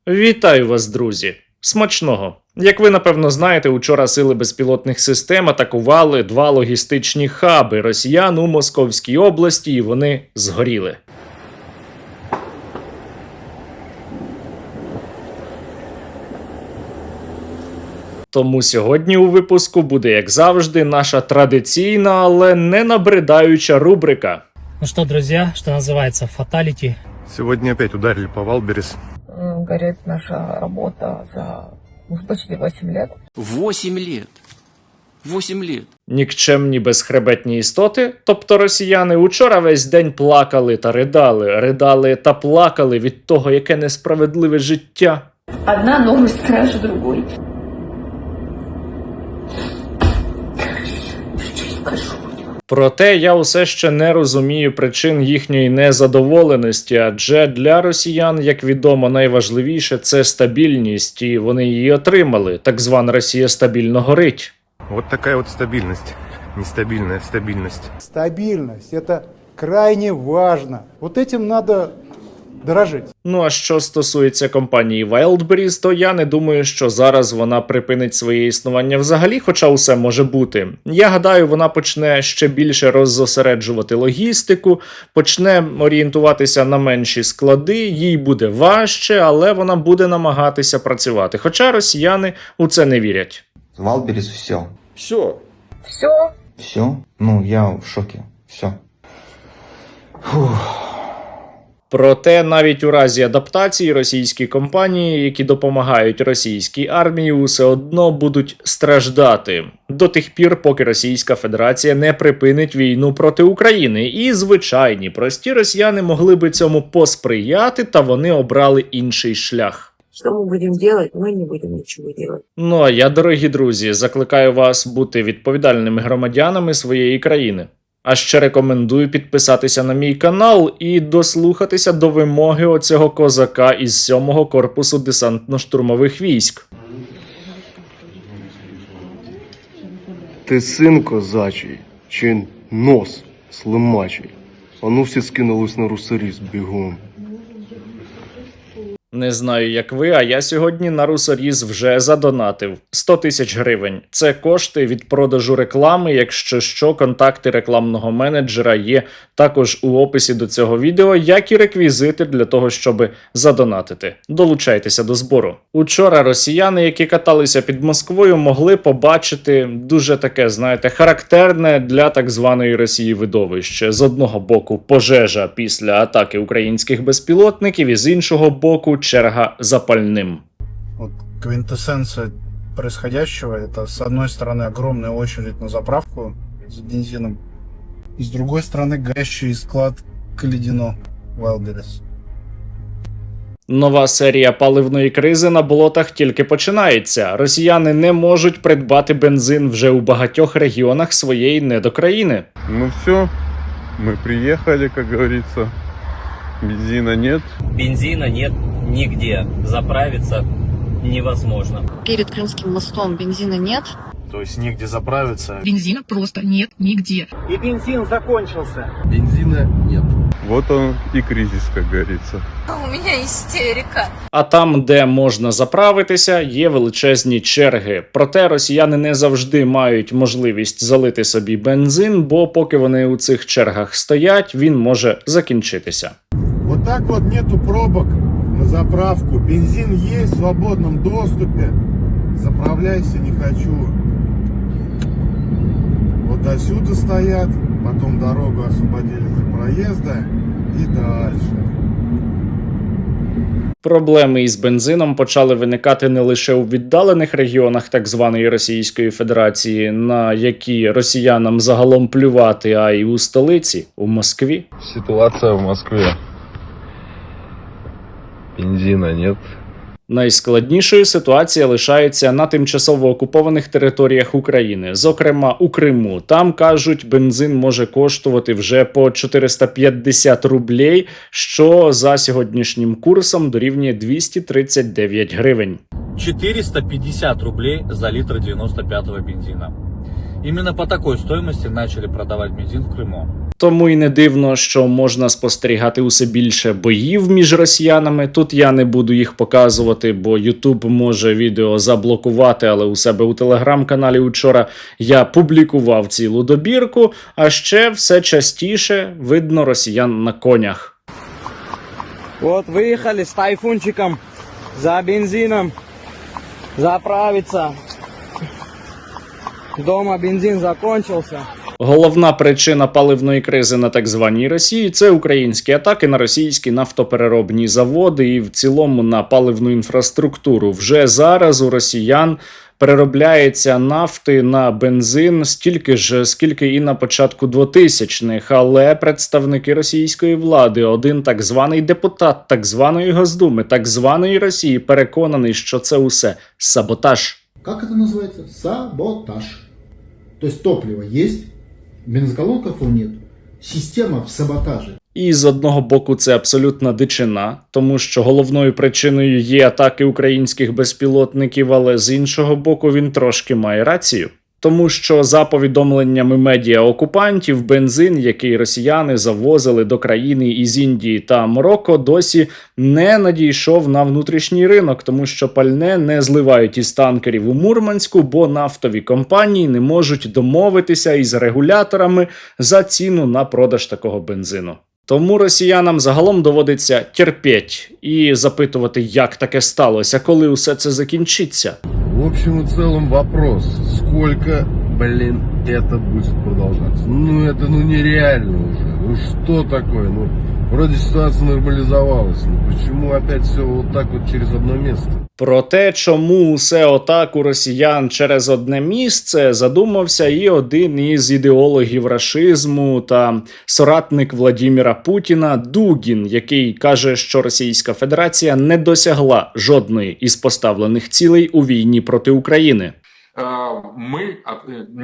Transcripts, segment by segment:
Вітаю вас, друзі! Смачного! Як ви, напевно, знаєте, учора сили безпілотних систем атакували два логістичні хаби росіян у Московській області, і вони згоріли. Тому сьогодні у випуску буде, як завжди, наша традиційна, але не набридаюча рубрика. Ну что, друзья, что называется, фаталити. Сегодня опять ударили по Валберес. Горит наша работа за почти 8 лет. 8 лет. 8 лет. Нікчемні безхребетні істоти, тобто росіяни, учора весь день плакали та ридали та плакали від того, яке несправедливе життя. Одна новость краше другой. Проте я усе ще не розумію причин їхньої незадоволеності, адже для росіян, як відомо, найважливіше – це стабільність, і вони її отримали. Так звана Росія стабільно горить. Вот такая вот стабильность. Нестабильная стабильность. Стабильность – это крайне важно. Вот этим надо дорожить. Ну а що стосується компанії Wildberries, то я не думаю, що зараз вона припинить своє існування взагалі, хоча усе може бути. Я гадаю, вона почне ще більше роззосереджувати логістику, почне орієнтуватися на менші склади, їй буде важче, але вона буде намагатися працювати. Хоча росіяни у це не вірять. Валберес все. Все. Все. Все? Ну, я в шоке. Все. Проте навіть у разі адаптації російські компанії, які допомагають російській армії, усе одно будуть страждати до тих пір, поки Російська Федерація не припинить війну проти України. І звичайні, прості росіяни могли би цьому посприяти, та вони обрали інший шлях. Что мы будем делать? Мы не будем ничего делать. Ну а я, дорогі друзі, закликаю вас бути відповідальними громадянами своєї країни. А ще рекомендую підписатися на мій канал і дослухатися до вимоги оцього козака із 7-го корпусу десантно-штурмових військ. Ти син козачий, чи нос слимачий? А ну всі скинулись на русаріз бігом. Не знаю, як ви, а я сьогодні на русоріз вже задонатив 100 тисяч гривень. Це кошти від продажу реклами, якщо що, контакти рекламного менеджера є також у описі до цього відео, як і реквізити для того, щоб задонатити. Долучайтеся до збору. Учора росіяни, які каталися під Москвою, могли побачити дуже таке, знаєте, характерне для так званої Росії видовище. З одного боку пожежа після атаки українських безпілотників, і з іншого боку черга за пальним. Вот квинтэссенция происходящего – это, с одной стороны, огромная очередь на заправку с бензином, и с другой стороны, горящий склад Каледино Wildberries. Нова серія паливної кризи на болотах тільки починається. Росіяни не можуть придбати бензин вже у багатьох регіонах своєї недокраїни. Ну все, мы приехали, как говорится. Бензина нет. Бензина нет нигде, заправиться невозможно. Перед Крымским мостом бензина нет. То есть негде заправиться. Бензина просто нет нигде. И бензин закончился. Бензина нет. Вот он и кризис, как говорится. У меня истерика. А там, де можна заправитися, є величезні черги. Проте росіяни не завжди мають можливість залити собі бензин, бо поки вони у цих чергах стоять, він може закінчитися. Вот так вот нету пробок на заправку. Бензин есть в свободном доступе. Заправляйся, не хочу. Вот до сюда стоят, потом дорогу освободили для проезда и дальше. Проблеми із бензином почали виникати не лише у віддалених регіонах так званої Російської Федерації, на які росіянам загалом плювати, а й у столиці, у Москві. Ситуация в Москве. Бензина нет. Найскладнішою ситуація лишається на тимчасово окупованих територіях України, зокрема у Криму. Там, кажуть, бензин може коштувати вже по 450 рублей, що за сьогоднішнім курсом дорівнює 239 гривень. 450 рублей за литр 95-го бензина. Именно по такой стоимости начали продавать бензин в Крыму. Тому й не дивно, що можна спостерігати усе більше боїв між росіянами. Тут я не буду їх показувати, бо YouTube може відео заблокувати, але у себе у телеграм-каналі учора я публікував цілу добірку, а ще все частіше видно росіян на конях. Вот выехали с тайфунчиком за бензином заправиться. Дома бензин закончился. Головна причина паливної кризи на так званій Росії – це українські атаки на російські нафтопереробні заводи і в цілому на паливну інфраструктуру. Вже зараз у росіян переробляється нафти на бензин стільки ж, скільки і на початку 2000-х, але представники російської влади, один так званий депутат так званої Госдуми, так званої Росії переконаний, що це усе саботаж. Как это называется? Саботаж. То есть топливо есть, бензоколонков нет. Система в саботаже. І з одного боку це абсолютна дичина, тому що головною причиною є атаки українських безпілотників, але з іншого боку він трошки має рацію. Тому що за повідомленнями медіа-окупантів, бензин, який росіяни завозили до країни із Індії та Марокко, досі не надійшов на внутрішній ринок, тому що пальне не зливають із танкерів у Мурманську, бо нафтові компанії не можуть домовитися із регуляторами за ціну на продаж такого бензину. Тому росіянам загалом доводиться терпеть і запитувати, як таке сталося, коли усе це закінчиться. В общем и целом вопрос, сколько, это будет продолжаться? Это нереально уже. Что такое? Вроде ситуация нормализовалась. Почему опять все вот так вот через одно место? Про те, чому усе отак у росіян через одне місце, задумався і один із ідеологів рашизму та соратник Владіміра Путіна Дугін, який каже, що Російська Федерація не досягла жодної із поставлених цілей у війні проти України. Мы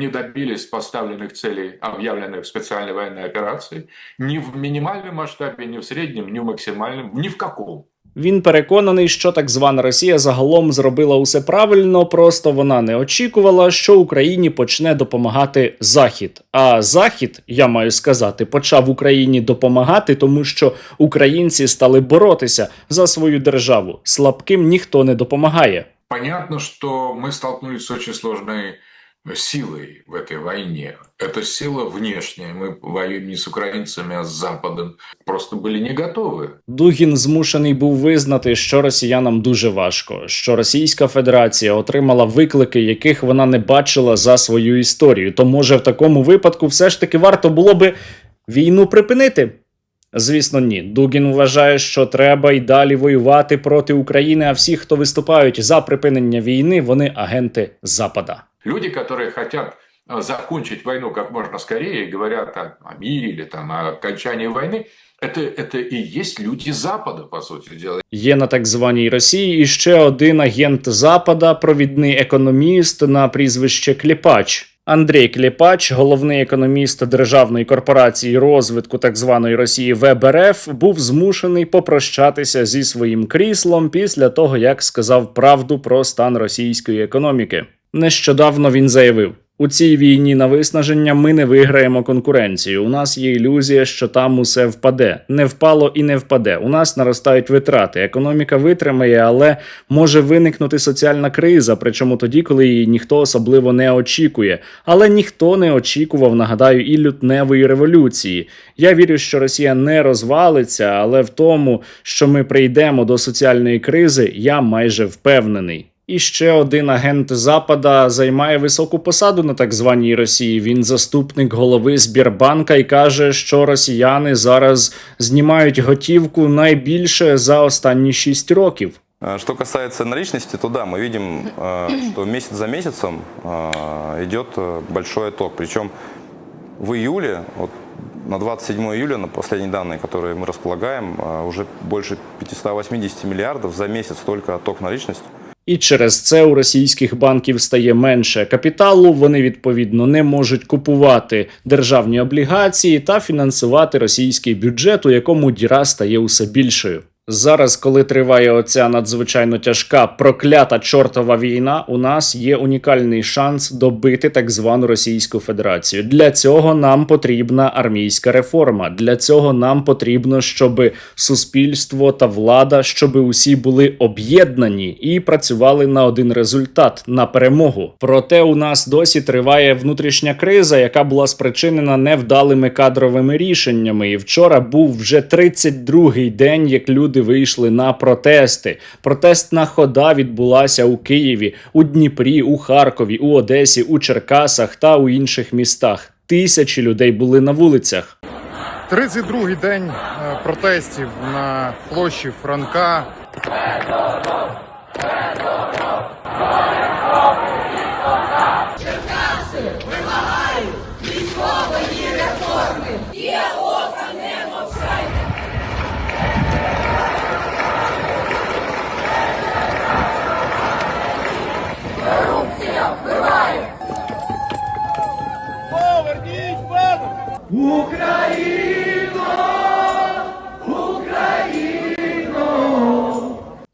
не добились поставленных целей, объявленных в специальной военной операции, ни в минимальном масштабе, ни в среднем, ни в максимальном, ни в каком. Він переконаний, що так звана Росія загалом зробила усе правильно, просто вона не очікувала, що Україні почне допомагати Захід. А Захід, я маю сказати, почав Україні допомагати, тому що українці стали боротися за свою державу. Слабким ніхто не допомагає. Понятно, что мы столкнулись с очень сложной силой в этой войне. Это сила внешняя. Мы воюем не с украинцами, а с Западом. Просто были не готовы. Дугін змушений був визнати, що росіянам дуже важко, що Російська Федерація отримала виклики, яких вона не бачила за свою історію. То може в такому випадку все ж таки варто було би війну припинити? Звісно, ні. Дугін вважає, що треба й далі воювати проти України, а всі, хто виступають за припинення війни, вони агенти Запада. Люди, которые хотят закончить войну как можно скорее, говорят о мире или о окончании войны, это и есть люди Запада, по сути дела. Є на так званій Росії і ще один агент Запада, провідний економіст на прізвище Кліпач. Андрій Кліпач, головний економіст Державної корпорації розвитку так званої Росії ВБРФ, був змушений попрощатися зі своїм кріслом після того, як сказав правду про стан російської економіки. Нещодавно він заявив: у цій війні на виснаження ми не виграємо конкуренцію. У нас є ілюзія, що там усе впаде. Не впало і не впаде. У нас наростають витрати. Економіка витримає, але може виникнути соціальна криза, причому тоді, коли її ніхто особливо не очікує. Але ніхто не очікував, нагадаю, і лютневої революції. Я вірю, що Росія не розвалиться, але в тому, що ми прийдемо до соціальної кризи, я майже впевнений. І ще один агент Запада займає високу посаду на так званій Росії. Він заступник голови Сбербанка і каже, що росіяни зараз знімають готівку найбільше за останні 6 років. Что касается наличности, то да, мы видим, что месяц за месяцем идет большой отток. Причем в июле, вот на 27 июля, на последние данные, которые мы располагаем, уже больше 580 миллиардов за месяц только отток наличности. І через це у російських банків стає менше капіталу, вони відповідно не можуть купувати державні облігації та фінансувати російський бюджет, у якому діра стає усе більшою. Зараз, коли триває оця надзвичайно тяжка, проклята чортова війна, у нас є унікальний шанс добити так звану Російську Федерацію. Для цього нам потрібна армійська реформа. Для цього нам потрібно, щоб суспільство та влада, щоб усі були об'єднані і працювали на один результат – на перемогу. Проте у нас досі триває внутрішня криза, яка була спричинена невдалими кадровими рішеннями. І вчора був вже 32-й день, як люди вийшли на протести. Протестна хода відбулася у Києві, у Дніпрі, у Харкові, у Одесі, у Черкасах та у інших містах. Тисячі людей були на вулицях. 32-й день протестів на площі Франка. Черкаси вимагають військової реформи. Є ока, не мовчайте. Корупція вбиває. Поверніть мене! Україно! Україно!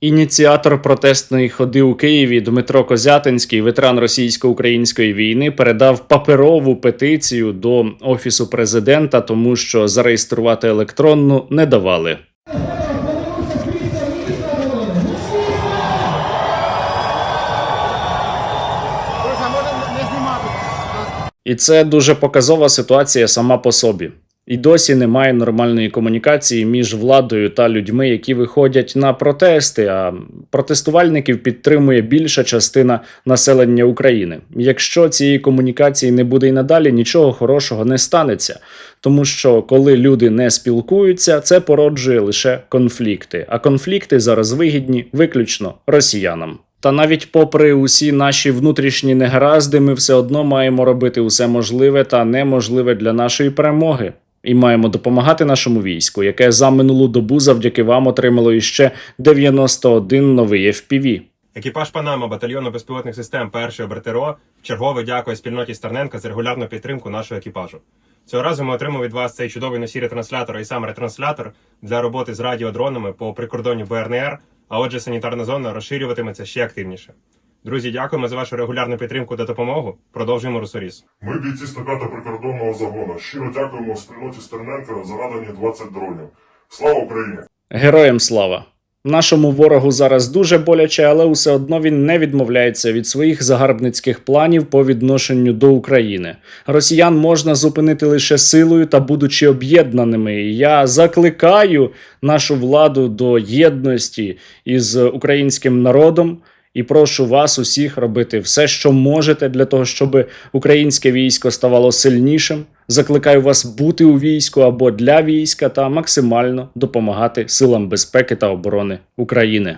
Ініціатор протестної ходи у Києві Дмитро Козятинський, ветеран російсько-української війни, передав паперову петицію до Офісу президента, тому що зареєструвати електронну не давали. І це дуже показова ситуація сама по собі. І досі немає нормальної комунікації між владою та людьми, які виходять на протести, а протестувальників підтримує більша частина населення України. Якщо цієї комунікації не буде і надалі, нічого хорошого не станеться. Тому що коли люди не спілкуються, це породжує лише конфлікти. А конфлікти зараз вигідні виключно росіянам. Та навіть попри усі наші внутрішні негаразди, ми все одно маємо робити усе можливе та неможливе для нашої перемоги. І маємо допомагати нашому війську, яке за минулу добу завдяки вам отримало іще 91 новий FPV. Екіпаж Панама батальйону безпілотних систем 1-ї ОБРТРО вчергове дякує спільноті Стерненка за регулярну підтримку нашого екіпажу. Цього разу ми отримали від вас цей чудовий носій ретранслятор і сам ретранслятор для роботи з радіодронами по прикордонню БРНР, а отже санітарна зона розширюватиметься ще активніше. Друзі, дякуємо за вашу регулярну підтримку та допомогу. Продовжуємо русоріз. Ми, бійці 105-го прикордонного загону, щиро дякуємо спільноті Стерненка за надані 20 дронів. Слава Україні! Героям слава! Нашому ворогу зараз дуже боляче, але все одно він не відмовляється від своїх загарбницьких планів по відношенню до України. Росіян можна зупинити лише силою та будучи об'єднаними. І я закликаю нашу владу до єдності із українським народом і прошу вас усіх робити все, що можете для того, щоб українське військо ставало сильнішим. Закликаю вас бути у війську або для війська та максимально допомагати силам безпеки та оборони України.